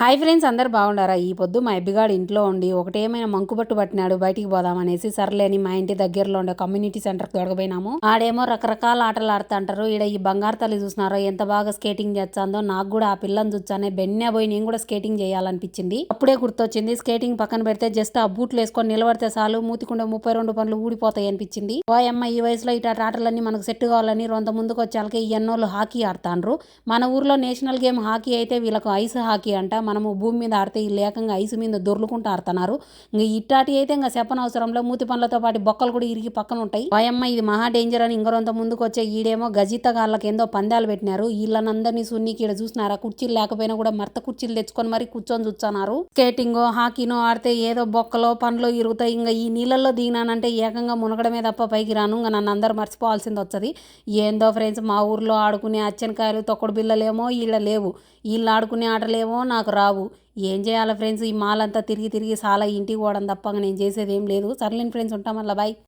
Hi friends, అందరు బాగుండారా? ఈ పొద్దు మా అబ్బిగాడు ఇంట్లో ఉండి ఒకటేమైనా మంకుపట్టు పట్టినాడు. బయటికి పోదామనేసి సర్లేని మా ఇంటి దగ్గరలో ఉండే కమ్యూనిటీ సెంటర్కి తొడగపోయినాము. ఆడేమో రకరకాల ఆటలు ఆడుతుంటారు. ఈడ ఈ బంగారు తల్లి చూసినారో ఎంత బాగా స్కేటింగ్ చేస్తుందో. నాకు కూడా ఆ పిల్లని చూచానే బెన్నే పోయి నేను కూడా స్కేటింగ్ చేయాలనిపించింది. అప్పుడే గుర్తొచ్చింది, స్కేటింగ్ పక్కన పెడితే జస్ట్ ఆ బూట్లు వేసుకొని నిలబడితే చాలు మూతికుండే 32 పనులు ఊడిపోతాయి అనిపించింది. ఓయమ్మ, ఈ వయసులో ఇట ఆటలన్నీ మనకు సెట్ కావాలని రొంత ముందుకు వచ్చాకే ఈ ఎన్నోళ్ళు హాకీ ఆడుతాండ్రు. మన ఊర్లో నేషనల్ గేమ్ హాకీ అయితే వీళ్ళకు ఐస్ హాకీ అంట. మనము భూమి మీద ఆడితే ఈ లేకంగా ఐసు మీద దొర్లుకుంటూ ఆడుతున్నారు. ఇంక ఇట్టాటి అయితే ఇంకా చెప్పనవసరంలో మూతి పనులతో పాటు బొక్కలు కూడా ఇరిగి పక్కన ఉంటాయి. వాయమ్మ, ఇది మహా డేంజర్ అని ఇంకొంత ముందుకు వచ్చే ఈడేమో గజితగాళ్ళకి ఏందో పందాలు పెట్టినారు. వీళ్ళనందరినీ సున్నీకి ఈడ చూసినారా, కుర్చీలు లేకపోయినా కూడా మర్త కుర్చీలు తెచ్చుకొని మరి కూర్చొని చూస్తున్నారు. స్కేటింగ్ హాకీనో ఆడితే ఏదో బొక్కలో పండ్లు ఇరుగుతాయి. ఇంకా ఈ నీళ్ళల్లో దిగినానంటే ఏకంగా మునగడమే తప్ప పైకి రాను. ఇంకా నన్ను అందరూ మర్చిపోవాల్సింది వచ్చది. ఏందో ఫ్రెండ్స్, మా ఊర్లో ఆడుకునే అచ్చనకాయలు తొక్కడు బిల్లలేమో వీళ్ళ లేవు, వీళ్ళు ఆడుకునే ఆటలేమో నాకు రావు. ఏం చేయాలి ఫ్రెండ్స్, ఈ మాల్ అంతా తిరిగి తిరిగి చాలా ఇంటికి పోవడం తప్ప నేను చేసేది ఏం లేదు. సర్లేని ఫ్రెండ్స్, ఉంటాం. మళ్ళీ బాయ్.